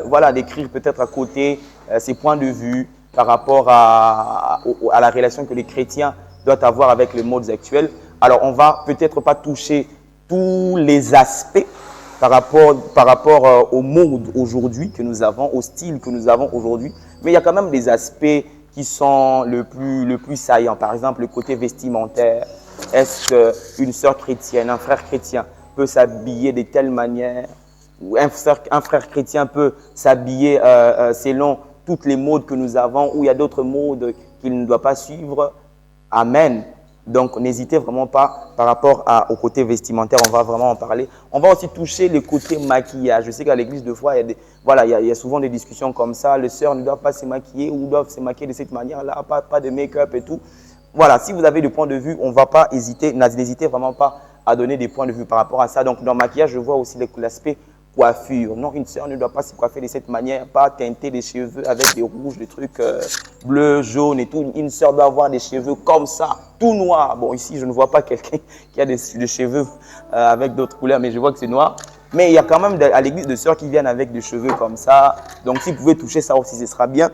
voilà, d'écrire peut-être à côté ses points de vue par rapport à la relation que les chrétiens doivent avoir avec les modes actuels. Alors, on va peut-être pas toucher tous les aspects par rapport au mode aujourd'hui que nous avons, au style que nous avons aujourd'hui, mais il y a quand même des aspects qui sont le plus saillants. Par exemple, le côté vestimentaire. Est-ce qu'une sœur chrétienne, un frère chrétien peut s'habiller de telle manière, ou un frère chrétien peut s'habiller selon toutes les modes que nous avons, ou il y a d'autres modes qu'il ne doit pas suivre? Amen. Donc, n'hésitez vraiment pas par rapport au côté vestimentaire, on va vraiment en parler. On va aussi toucher le côté maquillage. Je sais qu'à l'église, de fois, il y a souvent des discussions comme ça. Les sœurs ne doivent pas se maquiller ou doivent se maquiller de cette manière-là, pas de make-up et tout. Voilà, si vous avez des points de vue, on ne va pas hésiter, n'hésitez vraiment pas à donner des points de vue par rapport à ça. Donc, dans le maquillage, je vois aussi l'aspect coiffure. Non, une sœur ne doit pas se coiffer de cette manière, pas teinter les cheveux avec des rouges, des trucs bleus, jaunes et tout. Une sœur doit avoir des cheveux comme ça, tout noir. Bon, ici, je ne vois pas quelqu'un qui a des cheveux avec d'autres couleurs, mais je vois que c'est noir. Mais il y a quand même à l'église des sœurs qui viennent avec des cheveux comme ça. Donc, si vous pouvez toucher ça aussi, ce sera bien.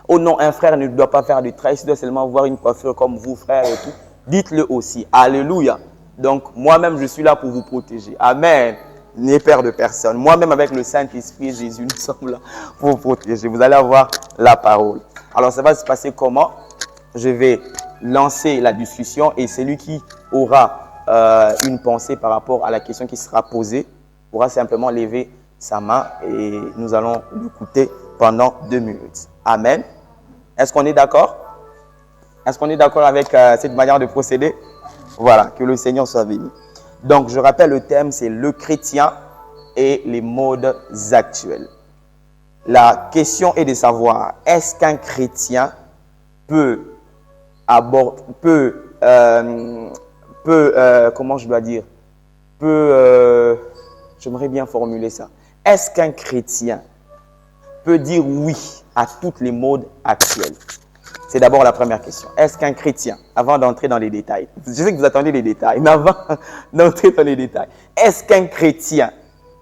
Oh non, un frère ne doit pas faire du tresse, il doit seulement avoir une coiffure comme vous, frère et tout. Dites-le aussi. Alléluia. Donc, moi-même, je suis là pour vous protéger. Amen. N'ayez peur de personne. Moi-même, avec le Saint-Esprit, Jésus, nous sommes là pour vous protéger. Vous allez avoir la parole. Alors, ça va se passer comment? Je vais lancer la discussion et celui qui aura une pensée par rapport à la question qui sera posée pourra simplement lever sa main et nous allons l'écouter pendant 2 minutes. Amen. Est-ce qu'on est d'accord? Est-ce qu'on est d'accord avec cette manière de procéder? Voilà, que le Seigneur soit béni. Donc, je rappelle le thème, c'est le chrétien et les modes actuels. La question est de savoir, est-ce qu'un chrétien peut comment je dois dire, j'aimerais bien formuler ça. Est-ce qu'un chrétien peut dire oui à toutes les modes actuelles? C'est d'abord la première question. Est-ce qu'un chrétien, avant d'entrer dans les détails, je sais que vous attendez les détails, mais avant d'entrer dans les détails, est-ce qu'un chrétien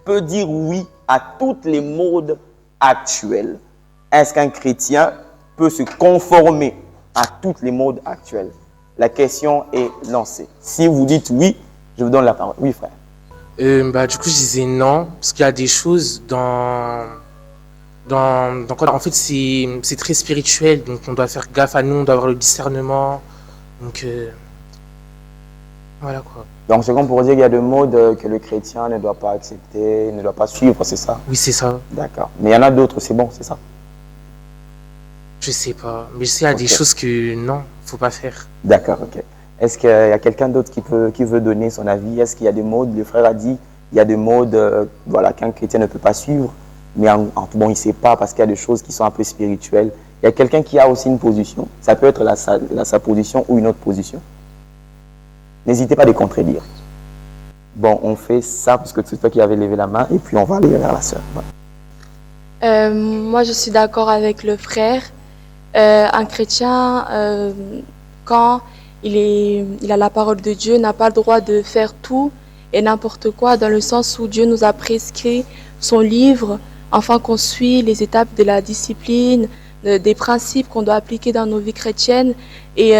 peut dire oui à toutes les modes actuelles? Est-ce qu'un chrétien peut se conformer à toutes les modes actuelles? La question est lancée. Si vous dites oui, je vous donne la parole. Oui, frère. Du coup, je disais non, parce qu'il y a des choses en fait, c'est très spirituel, donc on doit faire gaffe à nous, on doit avoir le discernement. Donc, voilà quoi. Donc, c'est comme pour dire qu'il y a des modes que le chrétien ne doit pas accepter, ne doit pas suivre, c'est ça? Oui, c'est ça. D'accord. Mais il y en a d'autres, c'est bon, c'est ça? Je sais pas, mais je sais qu'il y a des choses que non, faut pas faire. D'accord, ok. Est-ce qu'il y a quelqu'un d'autre qui veut donner son avis? Est-ce qu'il y a des modes, le frère a dit, il y a des modes voilà, qu'un chrétien ne peut pas suivre, mais bon, il ne sait pas parce qu'il y a des choses qui sont un peu spirituelles. Il y a quelqu'un qui a aussi une position. Ça peut être sa position ou une autre position. N'hésitez pas à les contredire. Bon, on fait ça parce que c'est toi qui avais levé la main et puis on va aller vers la sœur. Voilà. Moi, je suis d'accord avec le frère. Un chrétien, quand il a la parole de Dieu, n'a pas le droit de faire tout et n'importe quoi, dans le sens où Dieu nous a prescrit son livre, afin qu'on suit les étapes de la discipline, des principes qu'on doit appliquer dans nos vies chrétiennes, et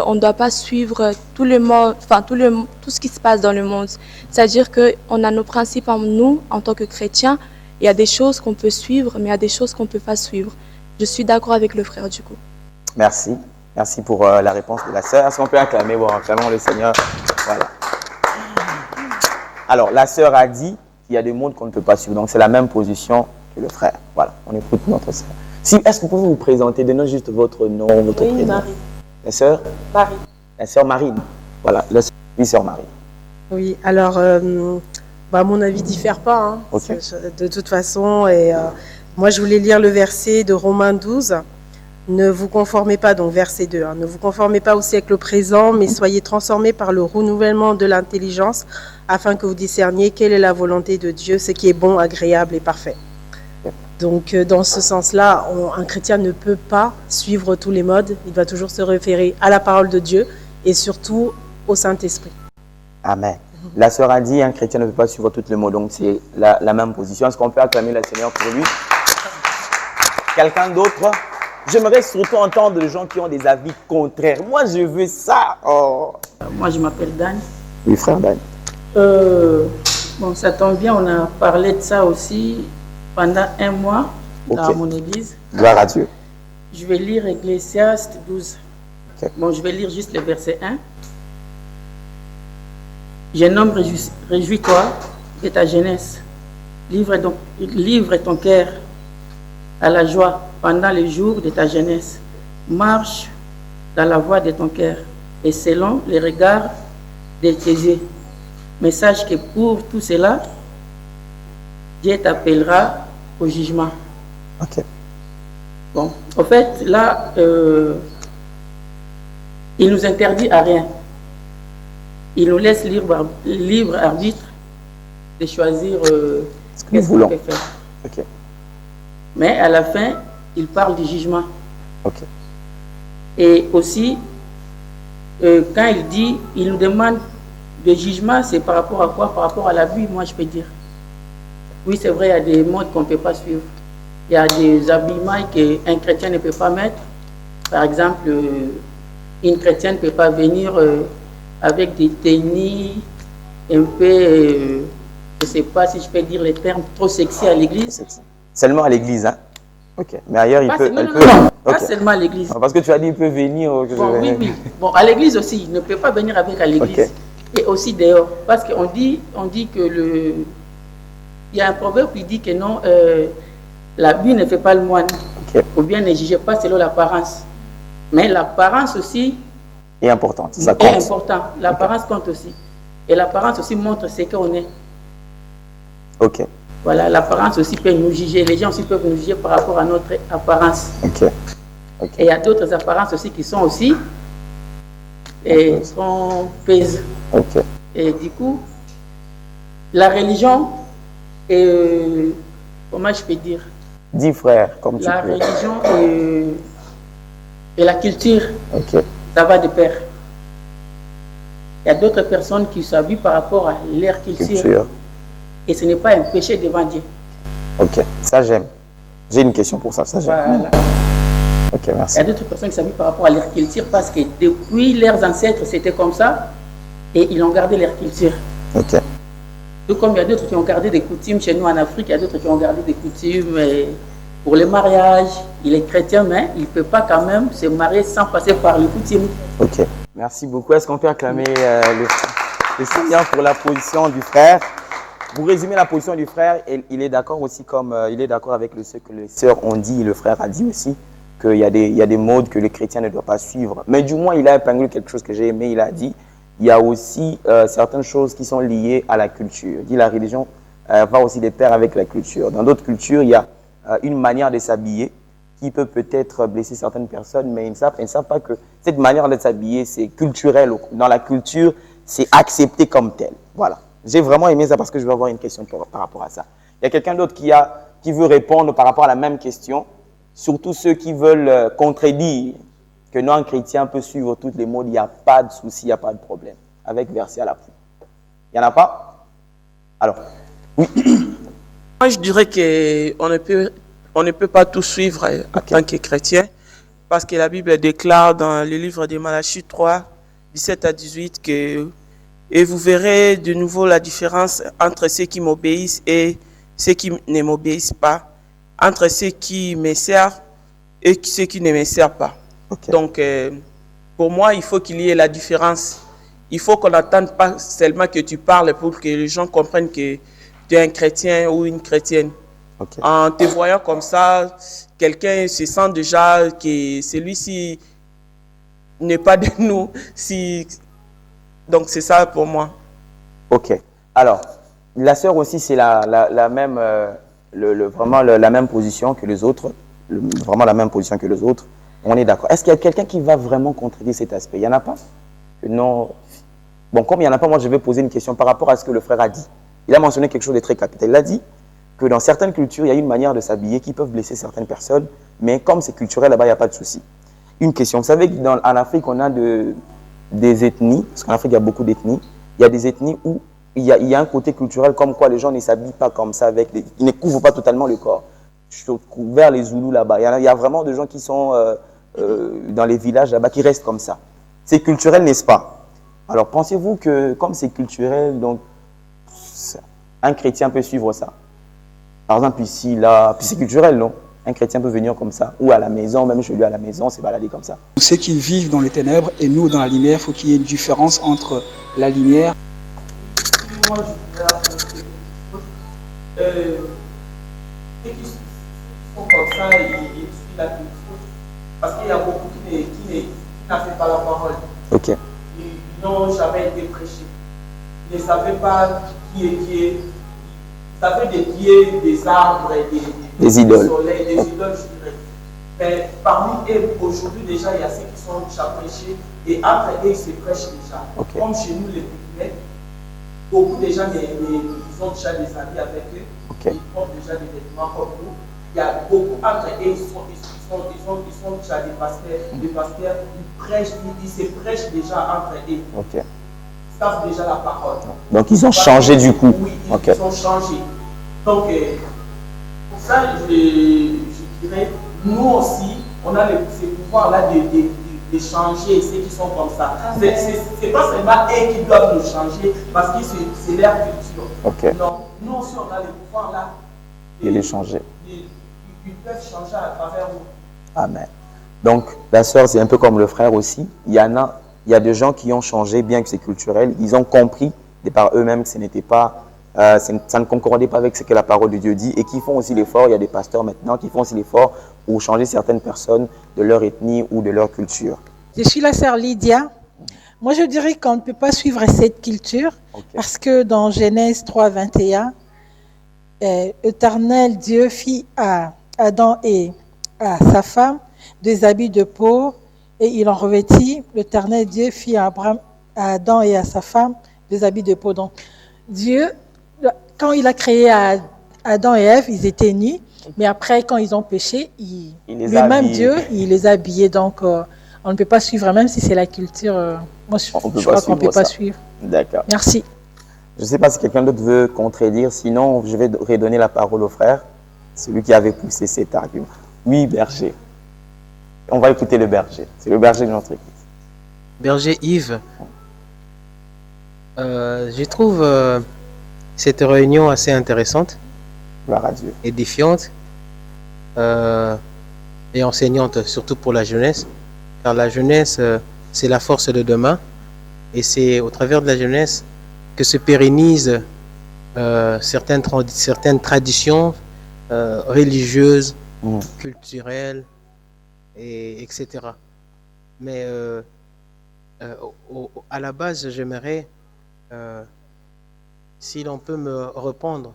on ne doit pas suivre tout ce qui se passe dans le monde. C'est-à-dire qu'on a nos principes en nous, en tant que chrétiens. Il y a des choses qu'on peut suivre, mais il y a des choses qu'on ne peut pas suivre. Je suis d'accord avec le frère du coup. Merci. Merci pour la réponse de la sœur. Est-ce qu'on peut acclamer? Bon, acclamons le Seigneur. Voilà. Alors, la sœur a dit qu'il y a des modes qu'on ne peut pas suivre. Donc, c'est la même position que le frère. Voilà, on écoute notre sœur. Est-ce que vous pouvez vous présenter? Donnez juste votre nom, votre prénom. Marie. La sœur? Marie. La sœur Marine. Voilà, oui, sœur Marie. Oui, alors, mon avis ne diffère pas, hein, okay. De toute façon. Et moi, je voulais lire le verset de Romains 12. Ne vous conformez pas, donc verset 2, ne vous conformez pas au siècle présent, mais soyez transformés par le renouvellement de l'intelligence, afin que vous discerniez quelle est la volonté de Dieu, ce qui est bon, agréable et parfait. Donc, dans ce sens-là, un chrétien ne peut pas suivre tous les modes, il doit toujours se référer à la parole de Dieu et surtout au Saint-Esprit. Amen. La sœur a dit, un chrétien ne peut pas suivre toutes les mots, donc c'est la même position. Est-ce qu'on peut acclamer le Seigneur pour lui? Quelqu'un d'autre? J'aimerais surtout entendre des gens qui ont des avis contraires. Moi, je veux ça. Oh. Moi, je m'appelle Dan. Oui, frère Dan. Bon, ça tombe bien, on a parlé de ça aussi pendant 1 mois dans Ok. mon église. Gloire à Dieu. Je vais lire Ecclésiaste 12. Ok. Bon, je vais lire juste le verset 1. Jeune homme, réjouis-toi de ta jeunesse. Livre ton cœur à la joie pendant les jours de ta jeunesse. Marche dans la voie de ton cœur et selon les regards de tes yeux. Mais sache que pour tout cela, Dieu t'appellera au jugement. Ok. Bon, en fait, là, il nous interdit à rien. Il nous laisse libre arbitre de choisir Ce que nous voulons. peut faire. Ok. Mais à la fin, il parle du jugement. Ok. Et aussi, quand il dit, il nous demande de jugement, c'est par rapport à quoi? Par rapport à la vie, moi je peux dire. Oui, c'est vrai, il y a des modes qu'on ne peut pas suivre. Il y a des habillements qu'un chrétien ne peut pas mettre. Par exemple, une chrétienne ne peut pas venir avec des tenues un peu, je ne sais pas si je peux dire les termes, trop sexy à l'église. Seulement à l'église, hein? Ok. Mais ailleurs, il Pas, peut. non, Elle non, peut. non, Ok. pas seulement à l'église. Ah, parce que tu as dit il peut venir. Bon, oui, oui. Bon, à l'église aussi, il ne peut pas venir avec à l'église. Ok. Et aussi dehors. Parce qu'on dit que il y a un proverbe qui dit que non, l'habit ne fait pas le moine. Ok. Ou bien ne jugez pas selon l'apparence. Mais l'apparence aussi Et important. Ça est compte. important. L'apparence compte aussi. Et l'apparence aussi montre ce qu'on est. Ok. Voilà, l'apparence aussi peut nous juger. Les gens aussi peuvent nous juger par rapport à notre apparence. Ok. Ok. Et il y a d'autres apparences aussi qui sont aussi et trompeuses. Ok. Et du coup, la religion et comment je peux dire, Dis frère, comme tu la peux. religion et la culture, Ok. ça va de pair. Il y a d'autres personnes qui s'habillent par rapport à leur culture. Culture. Et ce n'est pas un péché devant Dieu. Ok. Ça, j'aime. J'ai une question pour ça. Ça, j'aime. Voilà. Ok, Il merci. y a d'autres personnes qui s'habillent par rapport à leur culture parce que depuis leurs ancêtres, c'était comme ça et ils ont gardé leur culture. Ok. Tout comme il y a d'autres qui ont gardé des coutumes chez nous en Afrique, il y a d'autres qui ont gardé des coutumes pour le mariage. Il est chrétien, mais il ne peut pas quand même se marier sans passer par les coutumes. Ok. Merci beaucoup. Est-ce qu'on peut acclamer le Seigneur pour la position du frère? Pour résumer la position du frère, il est d'accord aussi il est d'accord avec ce que les sœurs ont dit, le frère a dit aussi, qu'il y a des modes que les chrétiens ne doivent pas suivre. Mais du moins, il a épinglé quelque chose que j'ai aimé, il a dit, il y a aussi certaines choses qui sont liées à la culture. Il dit la religion va aussi de pair avec la culture. Dans d'autres cultures, il y a une manière de s'habiller qui peut peut-être blesser certaines personnes, mais ils ne savent pas que cette manière de s'habiller, c'est culturel. Dans la culture, c'est accepté comme tel. Voilà. J'ai vraiment aimé ça parce que je vais avoir une question par rapport à ça. Il y a quelqu'un d'autre qui veut répondre par rapport à la même question, surtout ceux qui veulent contredire que non, un chrétien peut suivre toutes les modes, il n'y a pas de souci, il n'y a pas de problème, avec verset à l'appui. Il n'y en a pas? Alors, oui. Moi, je dirais qu'on ne peut pas tout suivre en tant que chrétien, parce que la Bible déclare dans le livre de Malachie 3, 17 à 18, que et vous verrez de nouveau la différence entre ceux qui m'obéissent et ceux qui ne m'obéissent pas, entre ceux qui me servent et ceux qui ne me servent pas. Okay. Donc, pour moi, il faut qu'il y ait la différence. Il faut qu'on n'attende pas seulement que tu parles pour que les gens comprennent que tu es un chrétien ou une chrétienne. Okay. En te voyant comme ça, quelqu'un se sent déjà que celui-ci n'est pas de nous. Donc, c'est ça pour moi. Ok. Alors, la sœur aussi, c'est la même, vraiment la même position que les autres. Vraiment la même position que les autres. On est d'accord. Est-ce qu'il y a quelqu'un qui va vraiment contredire cet aspect? Il n'y en a pas? Non. Bon, comme il n'y en a pas, moi, je vais poser une question par rapport à ce que le frère a dit. Il a mentionné quelque chose de très capital. Il a dit que dans certaines cultures, il y a une manière de s'habiller qui peut blesser certaines personnes, mais comme c'est culturel, là-bas, il n'y a pas de souci. Une question. Vous savez qu'en Afrique, on a des ethnies, parce qu'en Afrique, il y a beaucoup d'ethnies. Il y a des ethnies où il y a un côté culturel comme quoi les gens ne s'habillent pas comme ça, ils ne couvrent pas totalement le corps. Vers les Zoulous là-bas, il y a vraiment des gens qui sont dans les villages là-bas qui restent comme ça. C'est culturel, n'est-ce pas? Alors pensez-vous que comme c'est culturel, donc un chrétien peut suivre ça? Par exemple ici, là, puis c'est culturel, non? Un chrétien peut venir comme ça, ou à la maison, même chez lui à la maison, c'est balader comme ça. Ceux qui vivent dans les ténèbres et nous dans la lumière, il faut qu'il y ait une différence entre la lumière. Moi, je voudrais apporter ceux qui sont comme ça, ils suivent la culture. Parce qu'il y a beaucoup qui n'avaient pas la parole. Ok. Ils n'ont jamais été prêchés. Ils ne savaient pas qui est Dieu. Ils savaient des dieux, des arbres, des idoles. Du soleil, des idoles, je dirais. Mais parmi eux, aujourd'hui, déjà, il y a ceux qui sont déjà prêchés. Et après eux, ils se prêchent déjà. Okay. Comme chez nous, les Burkinais, beaucoup de gens, ils ont déjà des habits avec eux. Okay. Ils portent déjà des vêtements comme nous. Il y a beaucoup, entre eux, ils sont déjà des pasteurs, ils se prêchent déjà entre eux. Okay. Ils savent déjà la parole. Donc ils ont changé du coup. Oui, okay. Ils ont changé. Donc, pour ça, je dirais, nous aussi, on a ce pouvoir-là de changer ceux qui sont comme ça. C'est pas seulement eux qui doivent nous changer parce que c'est leur culture. Okay. Non, nous aussi, on a le pouvoir-là de les changer. Ils peuvent changer à travers nous. Amen. Donc, la sœur, c'est un peu comme le frère aussi. Il y a des gens qui ont changé, bien que c'est culturel. Ils ont compris de par eux-mêmes que ce n'était pas, ça ne concordait pas avec ce que la parole de Dieu dit et qui font aussi l'effort. Il y a des pasteurs maintenant qui font aussi l'effort pour changer certaines personnes de leur ethnie ou de leur culture. Je suis la sœur Lydia. Moi, je dirais qu'on ne peut pas suivre cette culture parce que dans Genèse 3, 21, Éternel Dieu fit à Adam et à sa femme des habits de peau et il en revêtit. L'Éternel Dieu fit à Adam et à sa femme des habits de peau. Donc, Dieu, quand il a créé Adam et Ève, ils étaient nus, mais après, quand ils ont péché, lui-même Dieu, il les a habillés. Donc, on ne peut pas suivre, même si c'est la culture. Moi, je crois qu'on ne peut pas suivre. D'accord. Merci. Je ne sais pas si quelqu'un d'autre veut contredire, sinon je vais redonner la parole au frère, celui qui avait poussé cet argument. Oui, berger. On va écouter le berger. C'est le berger de notre église. Berger Yves, je trouve cette réunion assez intéressante. Gloire à Dieu. Édifiante et enseignante, surtout pour la jeunesse. Car la jeunesse, c'est la force de demain. Et c'est au travers de la jeunesse que se pérennisent certaines traditions religieuses, culturelles, etc. Mais à la base, j'aimerais, si l'on peut me répondre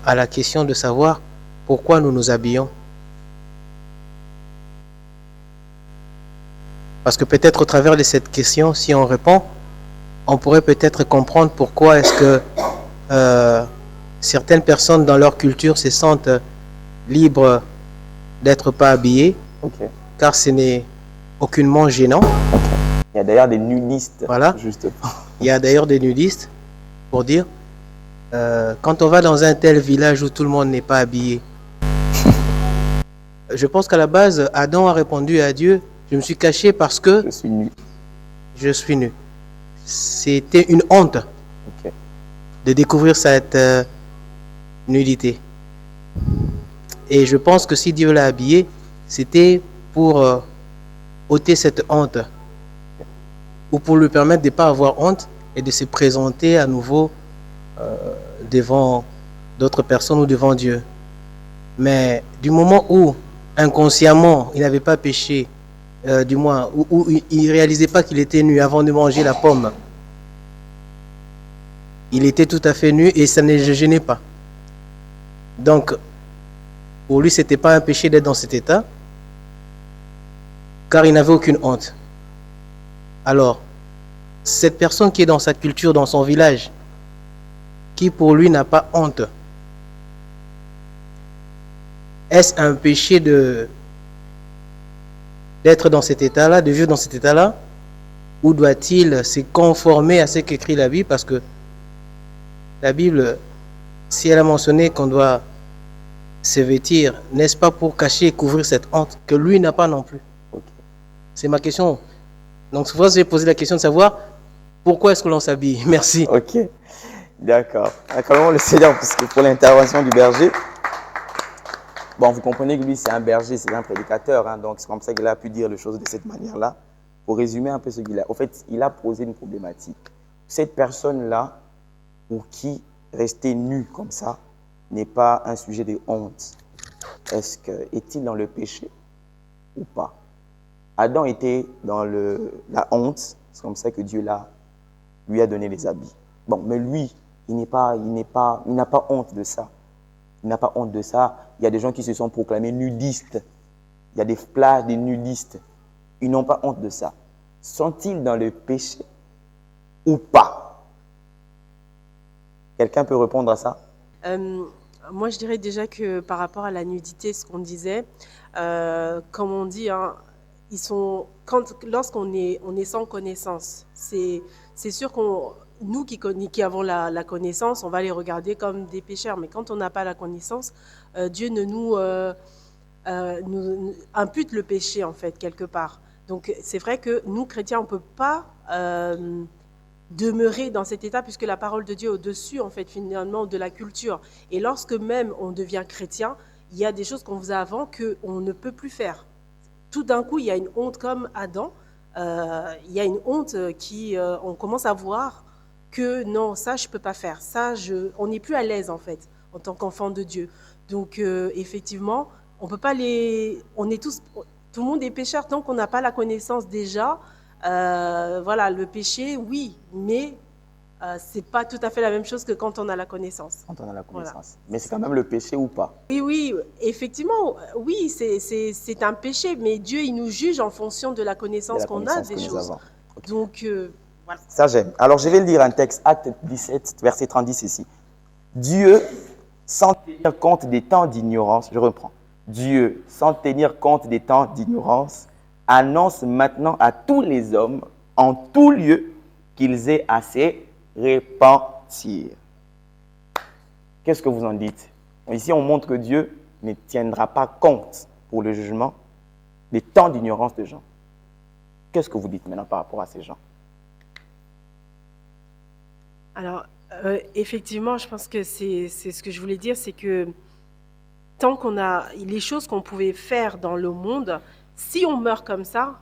à la question de savoir pourquoi nous nous habillons. Parce que peut-être au travers de cette question, si on répond, on pourrait peut-être comprendre pourquoi est-ce que certaines personnes dans leur culture se sentent libres d'être pas habillées, car ce n'est aucunement gênant. Il y a d'ailleurs des nudistes. Voilà. Justement. Il y a d'ailleurs des nudistes pour dire quand on va dans un tel village où tout le monde n'est pas habillé. Je pense qu'à la base, Adam a répondu à Dieu, je me suis caché parce que je suis nu. Je suis nu. C'était une honte de découvrir cette nudité. Et je pense que si Dieu l'a habillé, c'était pour ôter cette honte ou pour lui permettre de ne pas avoir honte et de se présenter à nouveau devant d'autres personnes ou devant Dieu. Mais du moment où inconsciemment il n'avait pas péché, du moins où il ne réalisait pas qu'il était nu avant de manger la pomme, il était tout à fait nu et ça ne le gênait pas. Donc pour lui, ce n'était pas un péché d'être dans cet état, car il n'avait aucune honte. Alors, cette personne qui est dans sa culture, dans son village, qui pour lui n'a pas honte, est-ce un péché d'être dans cet état-là, de vivre dans cet état-là, ou doit-il se conformer à ce qu'écrit la Bible? Parce que La Bible, si elle a mentionné qu'on doit se vêtir, n'est-ce pas pour cacher et couvrir cette honte que lui n'a pas non plus? C'est ma question. Donc souvent, j'ai posé la question de savoir pourquoi est-ce que l'on s'habille. Merci. Ok, d'accord. Acclamons le Seigneur pour l'intervention du berger. Bon, vous comprenez que lui, c'est un berger, c'est un prédicateur. Hein, donc, c'est comme ça qu'il a pu dire les choses de cette manière-là. Pour résumer un peu ce qu'il a. En fait, il a posé une problématique. Cette personne-là, pour qui rester nu comme ça n'est pas un sujet de honte, est-il dans le péché ou pas? Adam était dans la honte. C'est comme ça que Dieu lui a donné les habits. Bon, mais lui, il n'a pas honte de ça. Il n'a pas honte de ça. Il y a des gens qui se sont proclamés nudistes. Il y a des plages des nudistes. Ils n'ont pas honte de ça. Sont-ils dans le péché ou pas? Quelqu'un peut répondre à ça? Moi, je dirais déjà que par rapport à la nudité, ce qu'on disait, comme on dit, hein, lorsqu'on est sans connaissance, c'est sûr nous qui avons la connaissance, on va les regarder comme des pécheurs. Mais quand on n'a pas la connaissance, Dieu ne nous impute le péché, en fait, quelque part. Donc, c'est vrai que nous, chrétiens, on ne peut pas demeurer dans cet état, puisque la parole de Dieu est au-dessus, en fait, finalement, de la culture. Et lorsque même on devient chrétien, il y a des choses qu'on faisait avant qu'on ne peut plus faire. Tout d'un coup, il y a une honte comme Adam. Il y a une honte on commence à voir que non, ça, je ne peux pas faire. Ça, on n'est plus à l'aise, en fait, en tant qu'enfant de Dieu. Donc, effectivement, on peut pas on est tout le monde est pécheur tant qu'on n'a pas la connaissance déjà. Voilà, le péché, oui, mais c'est pas tout à fait la même chose que quand on a la connaissance. Quand on a la connaissance. Voilà. Mais c'est ça. Quand même le péché ou pas? Oui, effectivement, oui, c'est un péché, mais Dieu, il nous juge en fonction de la connaissance qu'on a des choses. Okay. Donc, voilà. Ça, j'aime. Alors, je vais lire un texte, Acte 17, verset 30 ici. Dieu, sans tenir compte des temps d'ignorance, je reprends. Dieu, sans tenir compte des temps d'ignorance, annonce maintenant à tous les hommes, en tout lieu, qu'ils aient à se repentir. Qu'est-ce que vous en dites? Ici, on montre que Dieu ne tiendra pas compte pour le jugement des temps d'ignorance des gens. Qu'est-ce que vous dites maintenant par rapport à ces gens? Alors, effectivement, je pense que c'est ce que je voulais dire, c'est que tant qu'on a les choses qu'on pouvait faire dans le monde, si on meurt comme ça,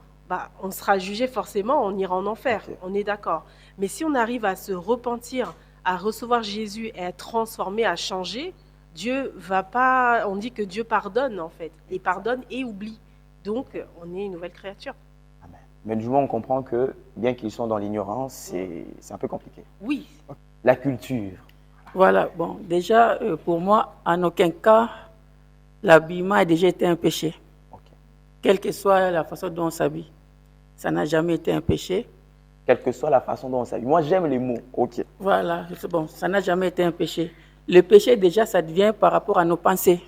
on sera jugé forcément, on ira en enfer, okay. On est d'accord. Mais si on arrive à se repentir, à recevoir Jésus et à être transformé, à changer, Dieu va pas. On dit que Dieu pardonne en fait, et pardonne et oublie. Donc, on est une nouvelle créature. Amen. Mais du moins, on comprend que bien qu'ils sont dans l'ignorance, c'est un peu compliqué. Oui. La culture. Voilà. Bon, déjà, pour moi, en aucun cas, l'habillement a déjà été un péché. Okay. Quelle que soit la façon dont on s'habille, ça n'a jamais été un péché. Quelle que soit la façon dont on s'habille. Moi, j'aime les mots. Ok. Voilà. Bon, ça n'a jamais été un péché. Le péché, déjà, ça devient par rapport à nos pensées.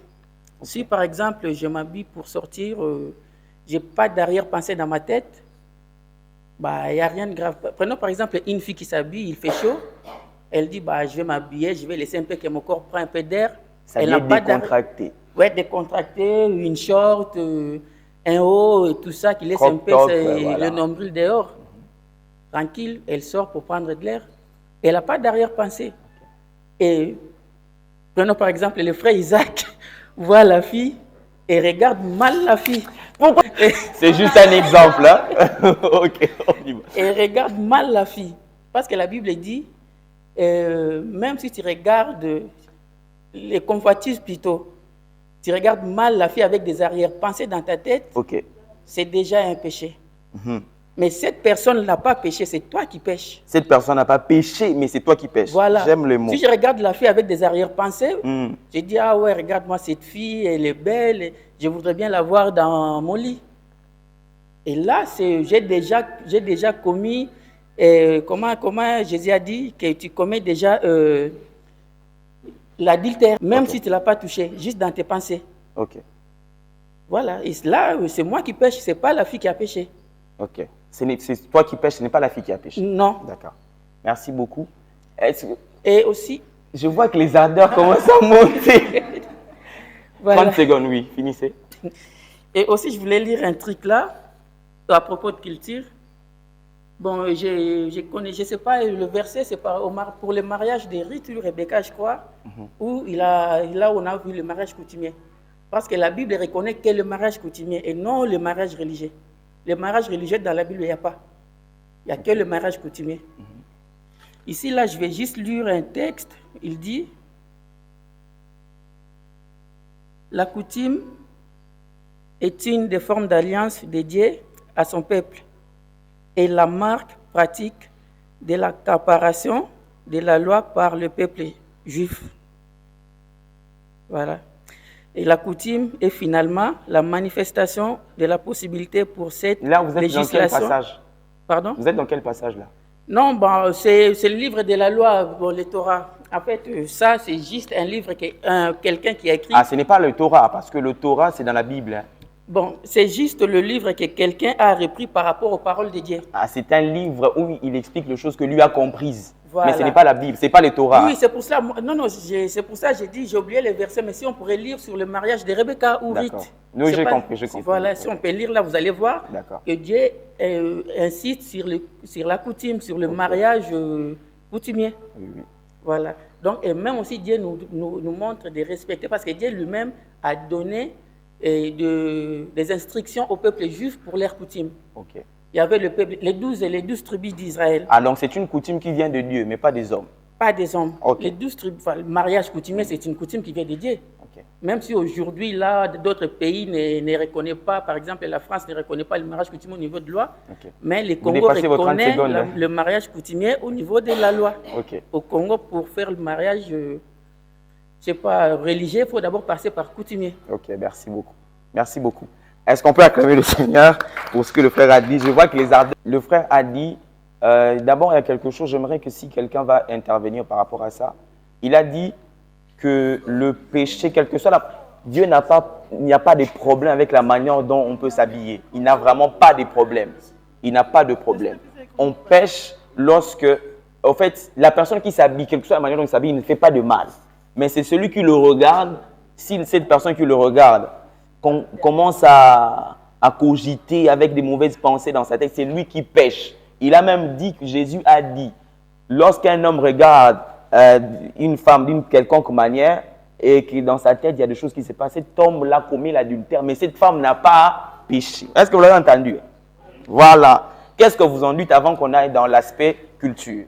Okay. Si, par exemple, je m'habille pour sortir, je n'ai pas d'arrière-pensée dans ma tête, il n'y a rien de grave. Prenons, par exemple, une fille qui s'habille, il fait chaud. Elle dit, je vais m'habiller, je vais laisser un peu que mon corps prenne un peu d'air. Ça vient décontracté. Oui, décontracté, une short, un haut, et tout ça, qui laisse un peu le nombril dehors. Tranquille, elle sort pour prendre de l'air. Elle n'a pas d'arrière-pensée. Et prenons par exemple le frère Isaac, voit la fille et regarde mal la fille. C'est juste un exemple. Hein? Ok, on y va. Et regarde mal la fille. Parce que la Bible dit, même si tu regardes les convoitises plutôt, tu regardes mal la fille avec des arrière-pensées dans ta tête, okay. C'est déjà un péché. Mm-hmm. Mais cette personne n'a pas péché, c'est toi qui pêches. Cette personne n'a pas péché, mais c'est toi qui pêches. Voilà. J'aime le mot. Si je regarde la fille avec des arrière-pensées, je dis, ah ouais, regarde-moi cette fille, elle est belle, je voudrais bien la voir dans mon lit. Et là, j'ai déjà commis, comment Jésus a dit, que tu commets déjà l'adultère, même si tu ne l'as pas touché, juste dans tes pensées. Ok. Voilà, et là, c'est moi qui pêche, ce n'est pas la fille qui a péché. Ok. C'est toi qui pêches, ce n'est pas la fille qui a péché. Non. D'accord. Merci beaucoup. Et aussi, Je vois que les ardeurs commencent à monter. Voilà. 30 secondes, oui, finissez. Et aussi, je voulais lire un truc là, à propos de culture. Bon, je connais, je sais pas, le verset, c'est pour le mariage de Ruth ou Rebecca, je crois, où là on a vu le mariage coutumier. Parce que la Bible reconnaît que le mariage coutumier et non le mariage religieux. Le mariage religieux, dans la Bible, il n'y a pas. Il n'y a que le mariage coutumier. Ici, là, je vais juste lire un texte. Il dit, la coutume est une des formes d'alliance dédiée à son peuple et la marque pratique de la captation de la loi par le peuple juif. Voilà. Et la coutume est finalement la manifestation de la possibilité pour cette Là, vous êtes législation. dans quel passage? Pardon? Vous êtes dans quel passage là? Non, bon, c'est le livre de la loi, bon, le Torah. En fait, ça, c'est juste un livre que quelqu'un qui a écrit. Ah, ce n'est pas le Torah, parce que le Torah, c'est dans la Bible. Hein. Bon, c'est juste le livre que quelqu'un a repris par rapport aux paroles de Dieu. Ah, c'est un livre où il explique les choses que lui a comprises. Voilà. Mais ce n'est pas la Bible, ce n'est pas le Torah. Oui, c'est pour ça. Non, c'est pour ça que j'ai dit, j'ai oublié les versets, mais si on pourrait lire sur le mariage de Rebecca ou Ruth. Oui, j'ai compris, j'ai compris. Voilà, si on peut lire là, vous allez voir que Dieu insiste sur la coutume, sur le mariage coutumier. Oui. Voilà. Donc, et même aussi, Dieu nous montre de respecter, parce que Dieu lui-même a donné des instructions au peuple juif pour leur coutume. Ok. Il y avait le peuple, les 12 tribus d'Israël. Ah, donc c'est une coutume qui vient de Dieu, mais pas des hommes. Pas des hommes. Okay. Les 12 tribus, le mariage coutumier, c'est une coutume qui vient de Dieu. Okay. Même si aujourd'hui, là, d'autres pays ne reconnaissent pas, par exemple, la France ne reconnaît pas le mariage coutumier au niveau de loi, mais le Congo reconnaît le mariage coutumier au niveau de la loi. Okay. Au Congo, pour faire le mariage, je ne sais pas, religieux, il faut d'abord passer par coutumier. Ok, merci beaucoup. Merci beaucoup. Est-ce qu'on peut acclamer le Seigneur pour ce que le frère a dit? Je vois que les ardeurs... Le frère a dit, d'abord il y a quelque chose, j'aimerais que si quelqu'un va intervenir par rapport à ça, il a dit que le péché, quel que soit Dieu n'a pas, il n'y a pas de problème avec la manière dont on peut s'habiller. Il n'a vraiment pas de problème. Il n'a pas de problème. On pêche lorsque, en fait, la personne qui s'habille, quelle que soit la manière dont il s'habille, il ne fait pas de mal. Mais c'est celui qui le regarde, si cette personne qui le regarde commence à cogiter avec des mauvaises pensées dans sa tête, c'est lui qui pêche. Il a même dit que Jésus a dit, lorsqu'un homme regarde une femme d'une quelconque manière et que dans sa tête il y a des choses qui se passent, cet homme l'a commis l'adultère, mais cette femme n'a pas péché. Est-ce que vous l'avez entendu? Voilà. Qu'est-ce que vous en dites avant qu'on aille dans l'aspect culture?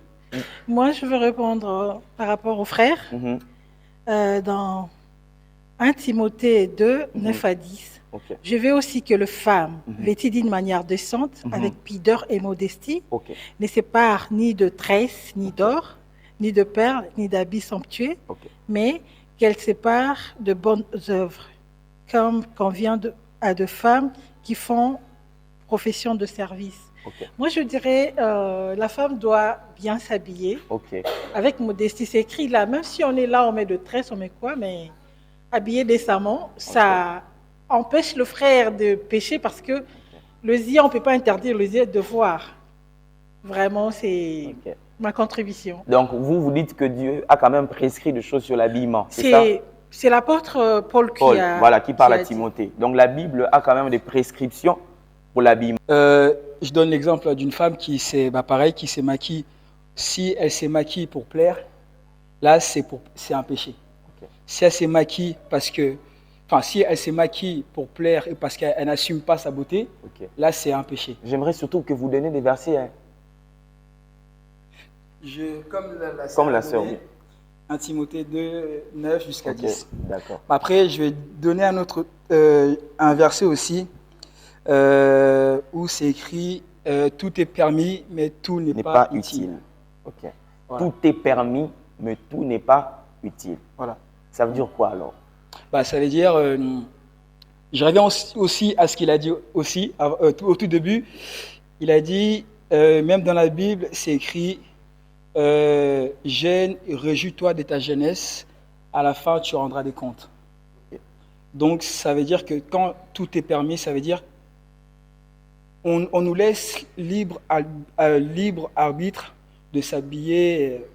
Moi, je veux répondre par rapport aux frères. Dans 1 Timothée 2, 9 à 10. Okay. Je veux aussi que les femmes, vêtues d'une manière décente, avec pudeur et modestie, ne séparent ni de tresses, ni d'or, ni de perles, ni d'habits somptueux, mais qu'elles séparent de bonnes œuvres, comme convient à de femmes qui font profession de service. Moi, je dirais, la femme doit bien s'habiller, avec modestie. C'est écrit là, même si on est là, on met de tresses, on met quoi, mais habiller décemment, ça empêche le frère de pécher parce que le zia, on ne peut pas interdire le zia de voir. Vraiment, c'est ma contribution. Donc, vous dites que Dieu a quand même prescrit des choses sur l'habillement, c'est ça? C'est l'apôtre Paul qui parle à Timothée. Donc, la Bible a quand même des prescriptions pour l'habillement. Je donne l'exemple d'une femme qui se maquille. Si elle se maquille pour plaire, là, c'est un péché. Si elle se maquille si elle se maquille pour plaire et parce qu'elle n'assume pas sa beauté, là, c'est un péché. J'aimerais surtout que vous donniez des versets. Hein. Comme la sœur, oui. 1 Timothée 2, 9 jusqu'à 10. D'accord. Après, je vais donner un verset aussi où c'est écrit tout est permis, mais tout n'est pas utile. Voilà. Tout est permis, mais tout n'est pas utile. Voilà. Ça veut dire quoi alors? Ça veut dire, je reviens aussi à ce qu'il a dit aussi au tout début. Il a dit, même dans la Bible, c'est écrit, jeune, réjouis-toi de ta jeunesse, à la fin tu rendras des comptes. Donc ça veut dire que quand tout est permis, ça veut dire on nous laisse libre arbitre de s'habiller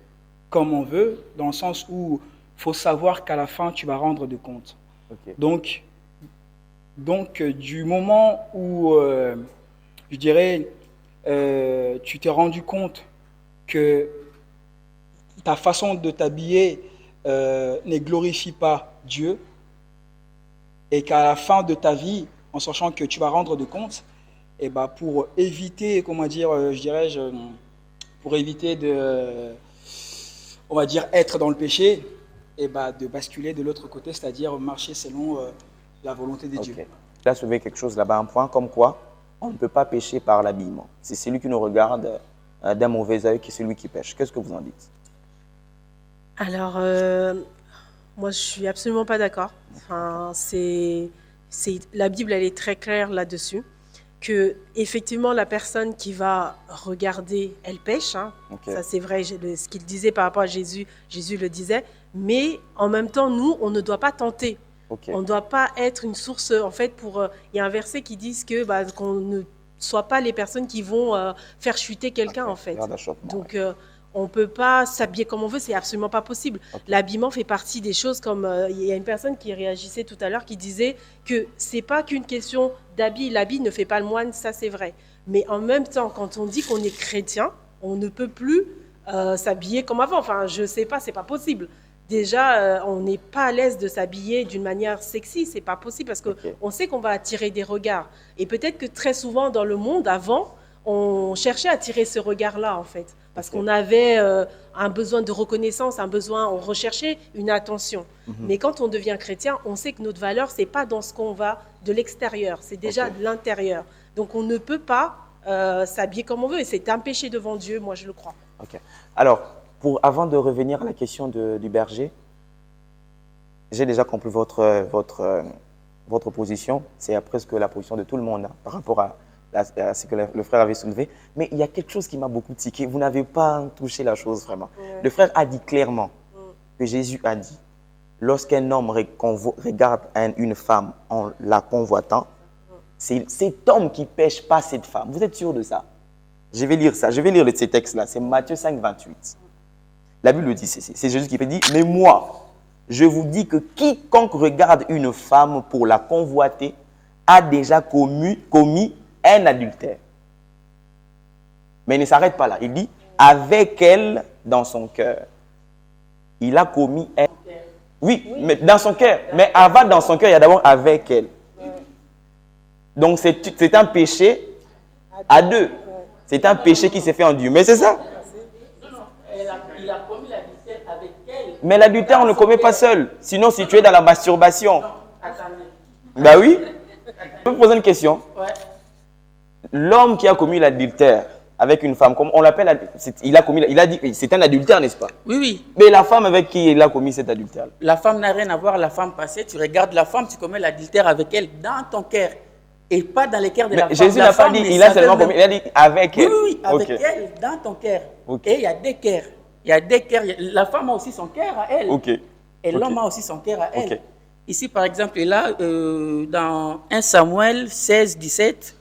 comme on veut, dans le sens où il faut savoir qu'à la fin, tu vas rendre de compte. Ok. Donc, du moment où, je dirais, tu t'es rendu compte que ta façon de t'habiller ne glorifie pas Dieu, et qu'à la fin de ta vie, en sachant que tu vas rendre de compte, et ben pour éviter, comment dire, pour éviter de, on va dire, être dans le péché, et ben de basculer de l'autre côté, c'est-à-dire marcher selon la volonté de Dieu. Ok. Là, soulevé quelque chose là-bas, un point comme quoi on ne peut pas pécher par l'habillement. C'est celui qui nous regarde d'un mauvais œil qui est celui qui pêche. Qu'est-ce que vous en dites? Alors, moi, je suis absolument pas d'accord. Enfin, la Bible, elle est très claire là-dessus, que effectivement, la personne qui va regarder, elle pêche. Hein. Ok. Ça, c'est vrai. Ce qu'il disait par rapport à Jésus, Jésus le disait. Mais en même temps, nous, on ne doit pas tenter. Ok. On ne doit pas être une source, en fait, il y a un verset qui dit qu'on ne soit pas les personnes qui vont faire chuter quelqu'un, en fait. Garde achoppement, Donc, ouais. on ne peut pas s'habiller comme on veut, c'est absolument pas possible. Ok. L'habillement fait partie des choses comme... Il y a une personne qui réagissait tout à l'heure qui disait que c'est pas qu'une question d'habit. L'habit ne fait pas le moine, ça c'est vrai. Mais en même temps, quand on dit qu'on est chrétien, on ne peut plus s'habiller comme avant. Enfin, je sais pas, c'est pas possible. Déjà, on n'est pas à l'aise de s'habiller d'une manière sexy, c'est pas possible parce qu'on sait qu'on va attirer des regards. Et peut-être que très souvent dans le monde, avant, on cherchait à attirer ce regard-là, en fait. Parce qu'on avait un besoin de reconnaissance, on recherchait une attention. Mais quand on devient chrétien, on sait que notre valeur, c'est pas dans ce qu'on va de l'extérieur, c'est déjà de l'intérieur. Donc on ne peut pas s'habiller comme on veut et c'est un péché devant Dieu, moi je le crois. Ok. Alors, avant de revenir à la question du berger, j'ai déjà compris votre position. C'est presque la position de tout le monde hein, par rapport à ce que le frère avait soulevé. Mais il y a quelque chose qui m'a beaucoup tiqué. Vous n'avez pas touché la chose vraiment. Ouais. Le frère a dit clairement que Jésus a dit, lorsqu'un homme regarde une femme en la convoitant, c'est cet homme qui ne pêche pas cette femme. Vous êtes sûr de ça? Je vais lire ça. Je vais lire ces textes-là. C'est Matthieu 5, 28. La Bible le dit, c'est Jésus qui dit, mais moi, je vous dis que quiconque regarde une femme pour la convoiter a déjà commis un adultère. Mais il ne s'arrête pas là. Il dit, avec elle dans son cœur. Il a commis un... Oui, mais dans son cœur. Mais avant dans son cœur, il y a d'abord avec elle. Donc c'est un péché à deux. C'est un péché qui s'est fait en Dieu. Mais c'est ça. Il a commis l'adultère avec elle. Mais l'adultère, on ne le commet pas seul. Sinon, si tu es dans la masturbation. Non, attendez. Ben oui. Je peux vous poser une question. Ouais. L'homme qui a commis l'adultère avec une femme, comme on l'appelle, il a dit, c'est un adultère, n'est-ce pas? Oui, oui. Mais la femme avec qui il a commis cet adultère? La femme n'a rien à voir, la femme passée. Tu regardes la femme, tu commets l'adultère avec elle dans ton cœur. Et pas dans les cœurs de la femme. Jésus n'a pas dit, il a seulement commis, il a dit avec elle. Oui, oui, avec elle, dans ton cœur. Et il y a des cœurs. Il y a des cœurs. La femme a aussi son cœur à elle. Et l'homme a aussi son cœur à elle. Ici, par exemple, là, dans 1 Samuel 16, 17,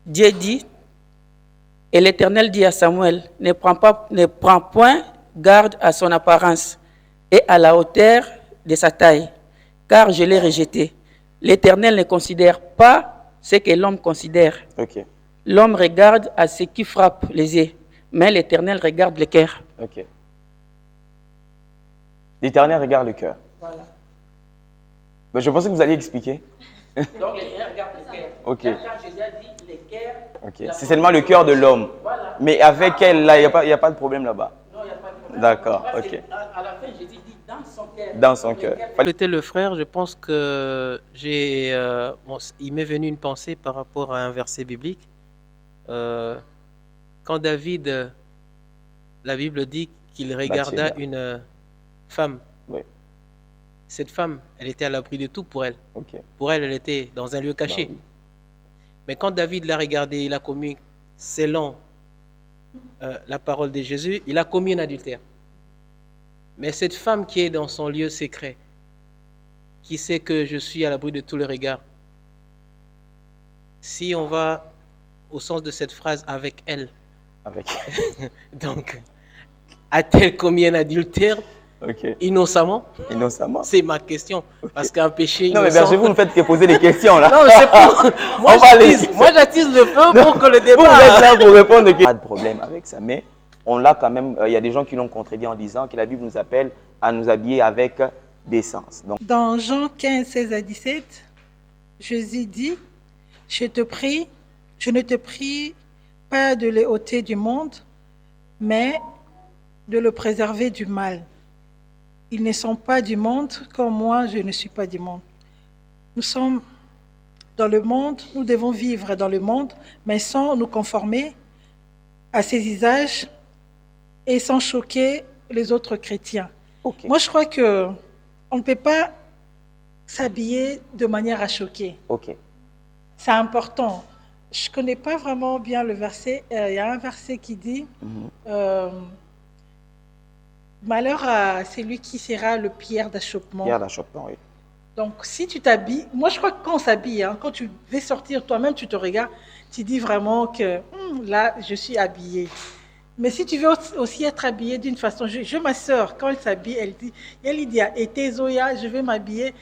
Dieu dit, et l'Éternel dit à Samuel, ne prends point garde à son apparence et à la hauteur de sa taille, car je l'ai rejeté. L'Éternel ne considère pas ce que l'homme considère. L'homme regarde à ce qui frappe les yeux, mais l'Éternel regarde le cœur. L'Éternel regarde le cœur. Voilà. Mais je pensais que vous alliez expliquer. Donc l'Éternel regarde le cœur. Quand Jésus a dit le cœur. C'est seulement le cœur de l'homme. Voilà. Mais avec elle, là, il n'y a pas de problème là-bas. Non, il n'y a pas de problème. D'accord, À la fin, Jésus dit dans son cœur. Dans son cœur. C'était le frère, je pense que il m'est venu une pensée par rapport à un verset biblique. Quand David, la Bible dit qu'il regarda une femme. Oui. Cette femme, elle était à l'abri de tout pour elle. Pour elle, elle était dans un lieu caché. Oui. Mais quand David l'a regardé, il a commis, selon la parole de Jésus, il a commis un adultère. Mais cette femme qui est dans son lieu secret, qui sait que je suis à l'abri de tous les regards, si on va au sens de cette phrase avec elle, donc a-t-elle commis un adultère Ok. innocemment? Innocemment. C'est ma question. Parce qu'un péché Non, mais innocent... berger, vous ne faites que poser des questions là. Non, c'est pour... On va aller- moi, j'attise le feu pour que le Vous êtes débat... là pour répondre. Pas de problème avec ça, mais on l'a quand même. Il y a des gens qui l'ont contredit en disant que la Bible nous appelle à nous habiller avec décence. Donc, Dans Jean 15, 16 à 17, Jésus dit, je ne te prie pas de les ôter du monde, mais de le préserver du mal. Ils ne sont pas du monde, comme moi, je ne suis pas du monde. Nous sommes dans le monde, nous devons vivre dans le monde, mais sans nous conformer à ses usages et sans choquer les autres chrétiens. ok. Moi, je crois que on ne peut pas s'habiller de manière à choquer. Ok. C'est important. Je ne connais pas vraiment bien le verset. Il y a un verset qui dit malheur à celui qui sera le pierre d'achoppement. Pierre d'achoppement, oui. Donc, si tu t'habilles, moi je crois que quand on s'habille, quand tu veux sortir toi-même, tu te regardes, tu dis vraiment que là, je suis habillée. Mais si tu veux aussi être habillée d'une façon, ma soeur, quand elle s'habille, elle dit, je vais m'habiller,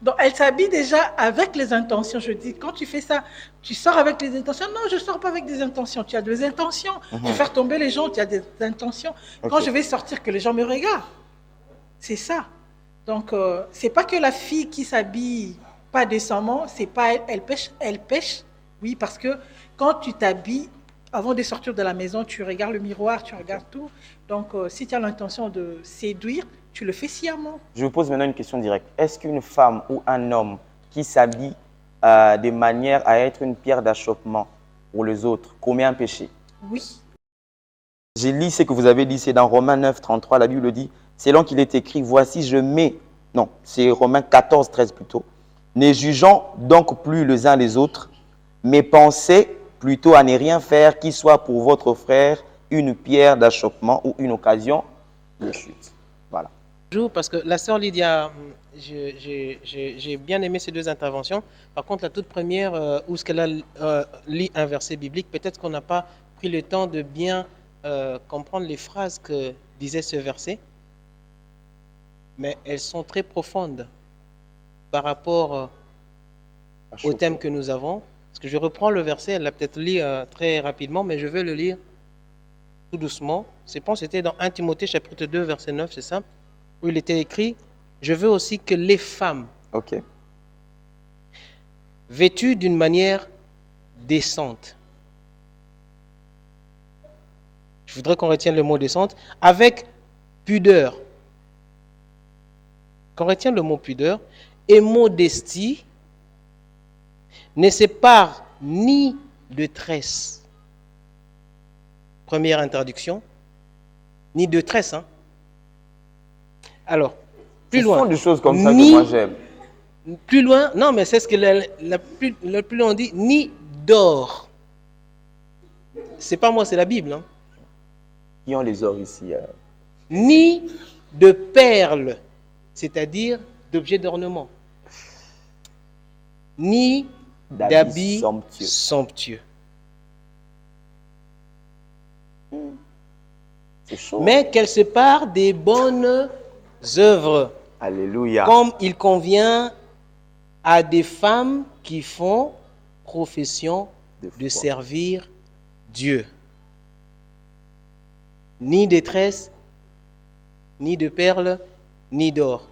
donc elle s'habille déjà avec les intentions. Je dis, quand tu fais ça, tu sors avec les intentions. Non, je ne sors pas avec des intentions. Tu as des intentions. De faire tomber les gens, tu as des intentions. Quand je vais sortir, que les gens me regardent. C'est ça. Donc, c'est pas que la fille qui s'habille pas décemment, c'est pas elle pêche. Oui, parce que quand tu t'habilles, avant de sortir de la maison, tu regardes le miroir, tu regardes tout. Donc, si tu as l'intention de séduire, tu le fais sciemment. Je vous pose maintenant une question directe. Est-ce qu'une femme ou un homme qui s'habille de manière à être une pierre d'achoppement pour les autres commet un péché? Oui. J'ai lu ce que vous avez dit, c'est dans Romains 9, 33, la Bible dit, selon qu'il est écrit, voici je mets, non, c'est Romains 14, 13 plutôt, ne jugeons donc plus les uns les autres, mais pensez plutôt à ne rien faire qui soit pour votre frère une pierre d'achoppement ou une occasion de chute. Voilà. Parce que la sœur Lydia, j'ai bien aimé ces deux interventions. Par contre, la toute première, où ce qu'elle a lu un verset biblique, peut-être qu'on n'a pas pris le temps de bien comprendre les phrases que disait ce verset, mais elles sont très profondes par rapport au thème que nous avons. Parce que je reprends le verset, elle l'a peut-être lu très rapidement, mais je vais le lire tout doucement. Je pense que c'était dans 1 Timothée chapitre 2, verset 9, c'est ça, où il était écrit « Je veux aussi que les femmes, vêtues d'une manière décente », je voudrais qu'on retienne le mot décente, avec pudeur. Qu'on retienne le mot pudeur et modestie, ne séparent ni de tresse. Première introduction, ni de tresse. Alors, plus loin. Ce sont des choses comme ça que moi j'aime. Plus loin, non, mais c'est ce que le plus loin dit, ni d'or. C'est pas moi, c'est la Bible. Qui ont les ors ici? Ni de perles, c'est-à-dire d'objets d'ornement. Ni d'habits somptueux. C'est chaud. Mais qu'elle se part des bonnes œuvres. Alléluia. Comme il convient à des femmes qui font profession de servir Dieu. Ni de tresses, ni de perles, ni d'or.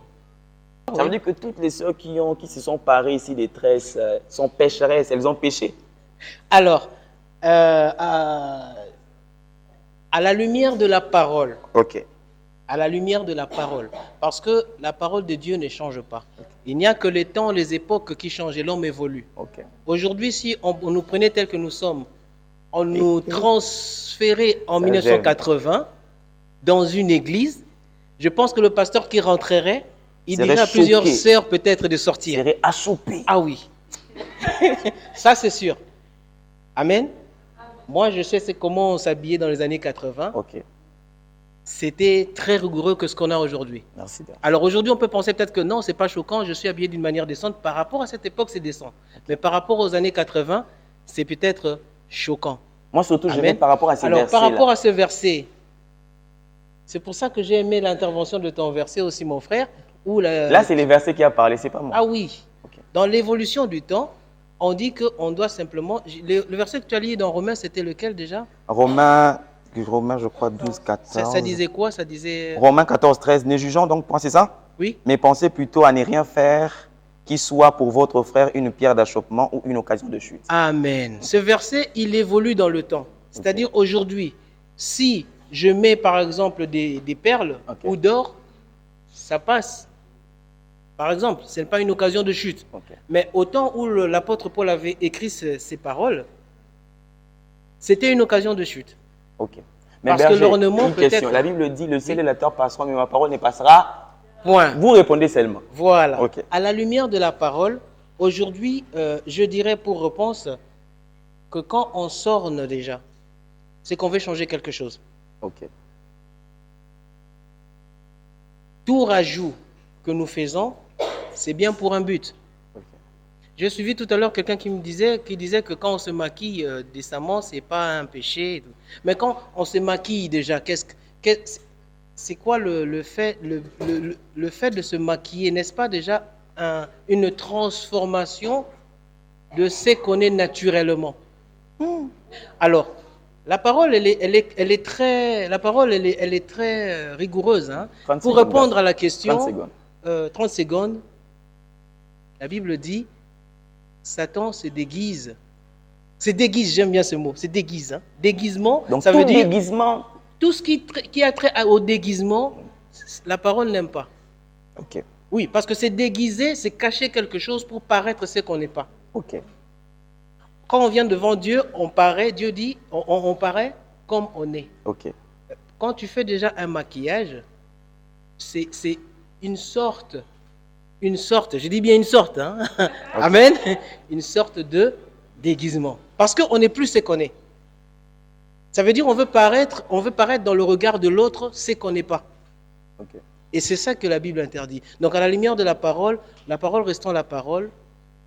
Ça veut dire que toutes les sœurs qui se sont parées ici des tresses sont pécheresses, elles ont péché. Alors, à la lumière de la parole. À la lumière de la parole. Parce que la parole de Dieu ne change pas. Il n'y a que les temps, les époques qui changent et l'homme évolue. Aujourd'hui, si on nous prenait tels que nous sommes, on nous transférait en 1980 dans une église, je pense que le pasteur qui rentrerait, il dirait à plusieurs sœurs peut-être de sortir. Il serait achoppé. Ah oui. Ça, c'est sûr. Amen. Moi, je sais comment on s'habillait dans les années 80. C'était très rigoureux que ce qu'on a aujourd'hui. Merci. Alors aujourd'hui, on peut penser peut-être que non, c'est pas choquant, je suis habillé d'une manière décente. Par rapport à cette époque, c'est décent. Mais par rapport aux années 80, c'est peut-être choquant. Moi, surtout, je Amen. vais par rapport à ces Alors, versets. par rapport à ce verset, c'est pour ça que j'ai aimé l'intervention de ton verset aussi, mon frère. Où Là, c'est les versets qui a parlé, c'est pas moi. Ah oui. Ok. Dans l'évolution du temps, on dit qu'on doit simplement... Le verset que tu as lu dans Romains, c'était lequel déjà? Romains, je crois, 12, 14. Ça disait quoi? Ça disait... Romains 14, 13. Ne jugeons donc point, c'est ça? Oui. Mais pensez plutôt à ne rien faire qui soit pour votre frère une pierre d'achoppement ou une occasion de chute. Amen. Ce verset, il évolue dans le temps. C'est-à-dire aujourd'hui, si je mets par exemple des perles ou d'or, ça passe. Par exemple, ce n'est pas une occasion de chute. Mais au temps où l'apôtre Paul avait écrit ces paroles, c'était une occasion de chute. Mais Parce Berger, que l'ornement une peut-être... question. La Bible dit, le ciel et la terre passeront, mais ma parole ne passera. Point. Vous répondez seulement. Voilà. À la lumière de la parole, aujourd'hui, je dirais pour réponse que quand on s'orne déjà, c'est qu'on veut changer quelque chose. Tout rajout que nous faisons, c'est bien pour un but. J'ai suivi tout à l'heure quelqu'un qui disait que quand on se maquille décemment, c'est pas un péché. Mais quand on se maquille déjà, c'est quoi le fait de se maquiller? N'est-ce pas déjà une transformation de ce qu'on est naturellement? Alors, la parole, elle est très rigoureuse. Hein. Pour répondre à la question, 30 secondes, la Bible dit, Satan se déguise. Se déguise, j'aime bien ce mot, se déguise. Hein. Déguisement, donc, ça veut dire... déguisement. Tout ce qui a trait au déguisement, la parole n'aime pas. Oui, parce que c'est déguiser, c'est cacher quelque chose pour paraître ce qu'on n'est pas. Quand on vient devant Dieu, on paraît, Dieu dit, on paraît comme on est. Quand tu fais déjà un maquillage, c'est une sorte, je dis bien une sorte, hein? Amen, une sorte de déguisement. Parce qu'on n'est plus ce qu'on est. Ça veut dire on veut paraître dans le regard de l'autre ce qu'on n'est pas. Et c'est ça que la Bible interdit. Donc à la lumière de la parole restant la parole,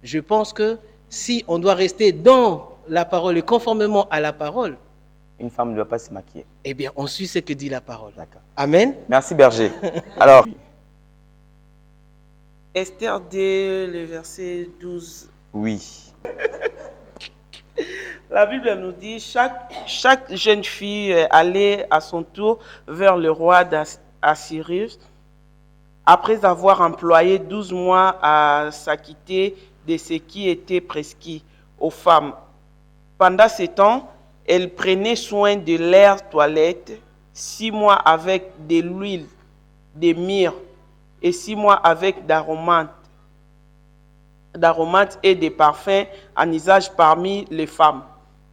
je pense que si on doit rester dans la parole et conformément à la parole, une femme ne doit pas se maquiller. Eh bien, on suit ce que dit la parole. Amen. Merci Berger. Alors, Esther 2, le verset 12. Oui. La Bible nous dit, chaque jeune fille allait à son tour vers le roi d'Assyrie après avoir employé 12 mois à s'acquitter de ce qui était prescrit aux femmes. Pendant ce temps, elle prenait soin de leur toilette, 6 mois avec de l'huile, de myrrhe et 6 mois avec d'aromates et des parfums en usage parmi les femmes.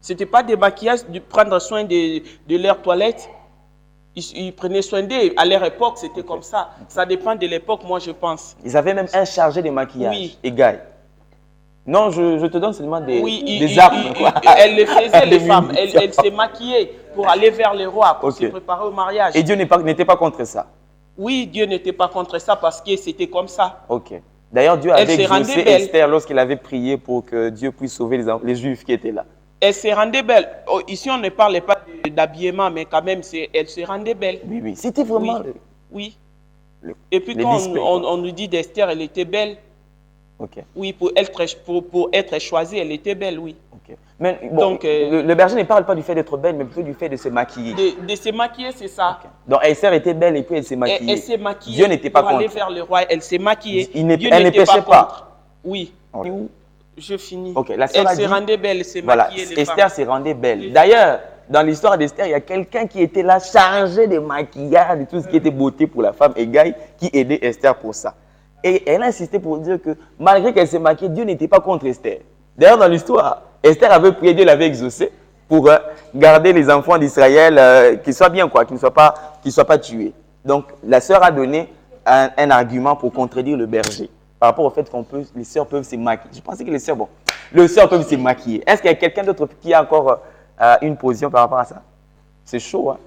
Ce n'était pas des maquillages, de prendre soin de leur toilette. Ils prenaient soin d'eux. À leur époque, c'était comme ça. Ça dépend de l'époque, moi, je pense. Ils avaient même un chargé de maquillage. Égal. Non, je te donne seulement des armes. Elles le faisaient, les femmes. Elles se maquillaient pour aller vers le roi, pour se préparer au mariage. Et Dieu n'était pas contre ça? Oui, Dieu n'était pas contre ça parce que c'était comme ça. D'ailleurs, Dieu avait exaucé Esther lorsqu'il avait prié pour que Dieu puisse sauver les Juifs qui étaient là. Elle se rendait belle. Ici, on ne parlait pas d'habillement, mais quand même, elle se rendait belle. Oui. C'était vraiment... Oui. Et puis quand on nous dit d'Esther, elle était belle. Oui, pour être choisie, elle était belle, oui. Mais bon, donc, le berger ne parle pas du fait d'être belle, mais plutôt du fait de se maquiller. De se maquiller, c'est ça. Donc Esther était belle et puis elle s'est maquillée. Elle s'est maquillée. Dieu n'était pas contre. Pour aller vers le roi, elle s'est maquillée. Elle ne péchait pas. Oui. Je finis. La sœur elle se rendait belle, elle s'est maquillée. Esther se rendait belle. D'ailleurs, dans l'histoire d'Esther, il y a quelqu'un qui était là, chargé de maquillage, de tout ce qui était beauté pour la femme, Égaï, qui aidait Esther pour ça. Et elle a insisté pour dire que malgré qu'elle s'est maquillée, Dieu n'était pas contre Esther. D'ailleurs, dans l'histoire, Esther avait prié, Dieu l'avait exaucé pour garder les enfants d'Israël, qu'ils soient bien, qu'ils ne soient pas tués. Donc, la sœur a donné un argument pour contredire le berger par rapport au fait que les sœurs peuvent se maquiller. Je pensais que les sœurs peuvent se maquiller. Est-ce qu'il y a quelqu'un d'autre qui a encore une position par rapport à ça? C'est chaud, hein?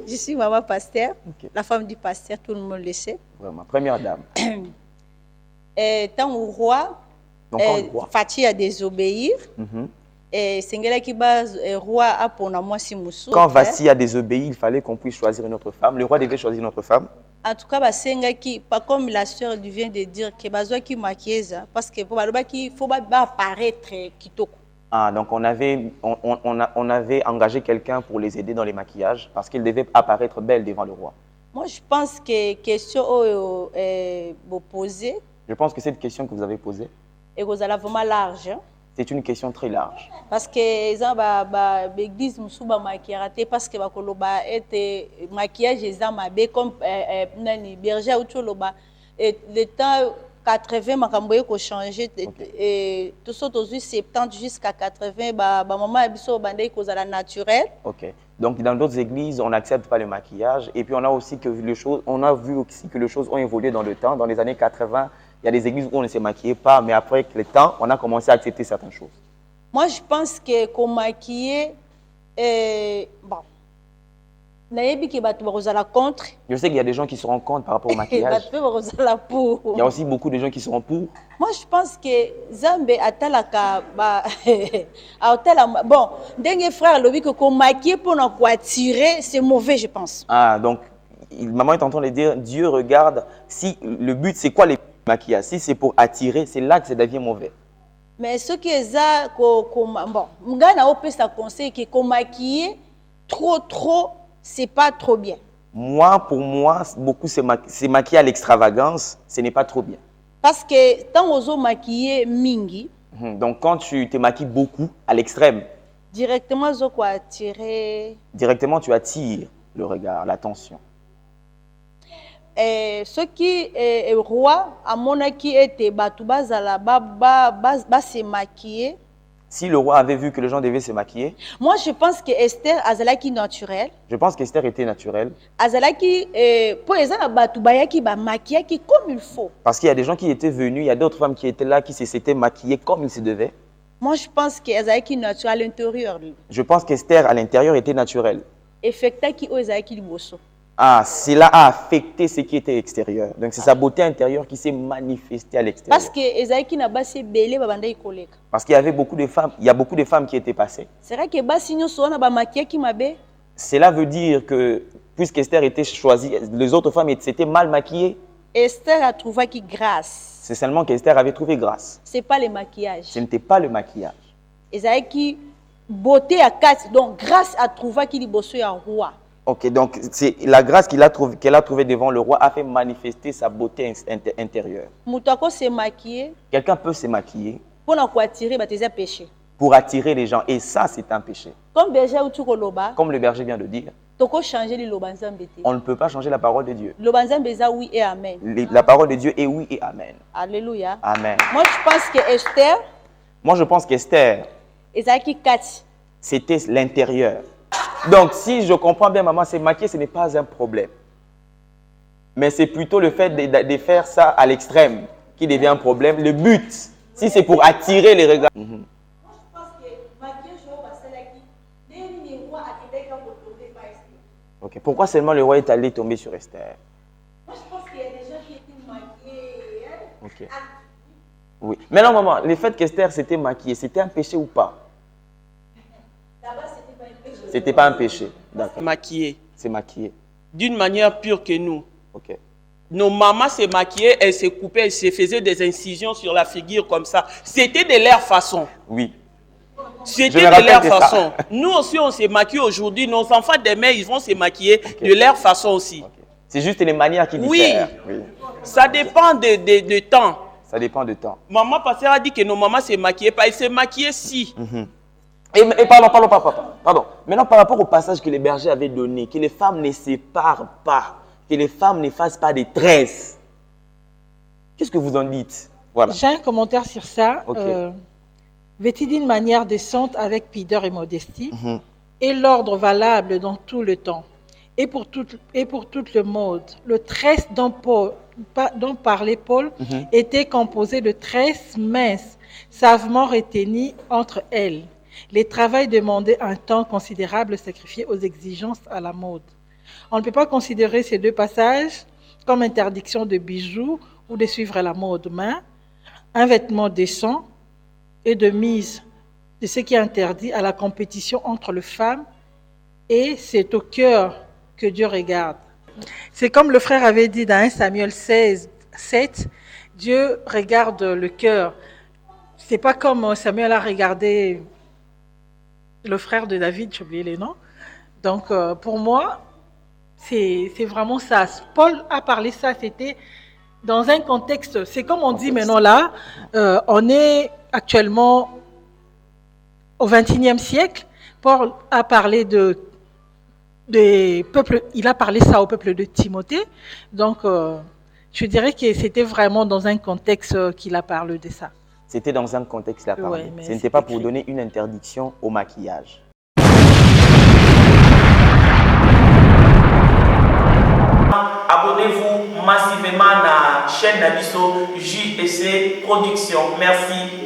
Je suis maman pasteur, la femme du pasteur, tout le monde le sait. Vraiment, première dame. Tant au roi, Fatih a désobéi. esengelaki ba roi apona mwasi mosusu. Quand Vassi a désobéi, il fallait qu'on puisse choisir une autre femme. Le roi devait choisir une autre femme. En tout cas, basengaki, pas comme la sœur vient de dire, que bazwaki maquillage, parce que pour balobaki, faut pas apparaître kitoko. Ah, donc on avait engagé quelqu'un pour les aider dans les maquillages parce qu'il devait apparaître belle devant le roi. Moi, je pense que question vous posez, Je pense que cette question que vous avez posée, et vous allez vraiment large. Hein? c'est une question très large. Parce que l'église musuba maquillage parce que bakoloba était maquillage ezamabe comme nani berger ou choloba et le temps 80 makamboye ko changer et tout ça aujourd'hui 70 jusqu'à 80 maman biso bandai kozala naturel. OK. Donc dans d'autres églises, on n'accepte pas le maquillage et puis on a aussi que on a vu aussi que les choses ont évolué dans le temps. Dans les années 80, il y a des églises où on ne se maquillait pas, mais après le temps, on a commencé à accepter certaines choses. Moi, je pense que qu'on maquiller, bon, contre. Je sais qu'il y a des gens qui seront contre par rapport au maquillage. Il y a aussi beaucoup de gens qui seront pour. Moi, je pense que Zambe atalaka bon, dernier frère le dit que qu'on maquille pour nous attirer, c'est mauvais, je pense. Ah, donc maman est en train de dire Dieu regarde si le but c'est quoi les maquillages. Si c'est pour attirer, c'est là que ça devient mauvais. Mais ce qui est ça, bon, m'gana opé ça conseil que qu'on maquiller trop, c'est pas trop bien. Moi, pour moi, beaucoup c'est maquiller à l'extravagance, ce n'est pas trop bien. Parce que tant aux maquiller mingi. Donc quand tu te maquilles beaucoup à l'extrême, directement attirer. Directement tu attires le regard, l'attention. Ce qui est roi, à mon avis, était batubazala se maquiller. Si le roi avait vu que les gens devaient se maquiller, moi je pense que Esther azalaki naturelle. Je pense qu'Esther était naturelle. Azalaki pour exemple batubayaki ba maquillaki comme il faut. Parce qu'il y a des gens qui étaient venus, il y a d'autres femmes qui étaient là qui s'étaient maquillées comme il se devait. Moi je pense que azalaki naturelle à l'intérieur. Je pense qu'Esther à l'intérieur était naturelle. Effectaki o azalaki liboso. Ah, cela a affecté ce qui était extérieur. Donc c'est sa beauté intérieure qui s'est manifestée à l'extérieur. Parce que parce qu'il y avait beaucoup de femmes, il y a beaucoup de femmes qui étaient passées. Cela veut dire que puisqu'Esther était choisie, les autres femmes s'étaient mal maquillées. Esther a trouvé qui grâce. C'est seulement qu'Esther avait trouvé grâce. C'est pas le maquillage. Ce n'était pas le maquillage. Ezaki beauté à quatre, donc grâce à trouver qu'il est un roi. Ok, donc c'est la grâce qu'elle a trouvée devant le roi a fait manifester sa beauté intérieure. Quelqu'un peut se maquiller pour attirer les gens et ça c'est un péché. Comme le berger vient de dire, on ne peut pas changer la parole de Dieu. La parole de Dieu est oui et amen. Alléluia. Amen. Moi je pense qu'Esther, c'était l'intérieur. Donc, si je comprends bien, maman, se maquiller, ce n'est pas un problème. Mais c'est plutôt le fait de faire ça à l'extrême qui devient un problème. Le but, si c'est pour attirer les regards. Ok. Pourquoi seulement le roi est allé tomber sur Esther? Moi, je pense qu'il y a des gens qui étaient maquillés. Ok. Oui. Mais non, maman, le fait qu'Esther s'était maquillée, c'était un péché ou pas? C'était pas un péché. Maquillée. C'est maquillé. D'une manière pure que nous. Ok. Nos mamans se maquillaient, elles se coupaient, elles se faisaient des incisions sur la figure comme ça. C'était de leur façon. Oui. C'était de leur façon. Nous aussi, on se maquille aujourd'hui. Nos enfants demain, ils vont se maquiller de leur façon aussi. Okay. C'est juste les manières qui diffèrent. Oui. Ça dépend de temps. Ça dépend de temps. Maman pasteur a dit que nos mamans se maquillaient pas. Elles se maquillaient si. Et pardon. Maintenant, par rapport au passage que les bergers avaient donné, que les femmes ne séparent pas, que les femmes ne fassent pas des tresses. Qu'est-ce que vous en dites? Voilà. J'ai un commentaire sur ça. Okay. Vêtis d'une manière décente avec pudeur et modestie, et l'ordre valable dans tout le temps, et pour toute le mode. Le tresse dont parlait Paul était composé de tresses minces, savement retenues entre elles. Les travails demandaient un temps considérable sacrifié aux exigences à la mode. On ne peut pas considérer ces deux passages comme interdiction de bijoux ou de suivre la mode, mais un vêtement décent et de mise de ce qui est interdit à la compétition entre les femmes, et c'est au cœur que Dieu regarde. C'est comme le frère avait dit dans 1 Samuel 16, 7, Dieu regarde le cœur. C'est pas comme Samuel a regardé le frère de David, j'ai oublié les noms. Donc pour moi, c'est vraiment ça. Paul a parlé ça, c'était dans un contexte, c'est comme on dit maintenant là, on est actuellement au XXIe siècle. Paul a parlé des peuples, il a parlé ça au peuple de Timothée. Donc, je dirais que c'était vraiment dans un contexte qu'il a parlé de ça. C'était dans un contexte là. Ouais, ce n'était pas pour donner une interdiction au maquillage. Abonnez-vous massivement à la chaîne Nabiso JSC Production. Merci.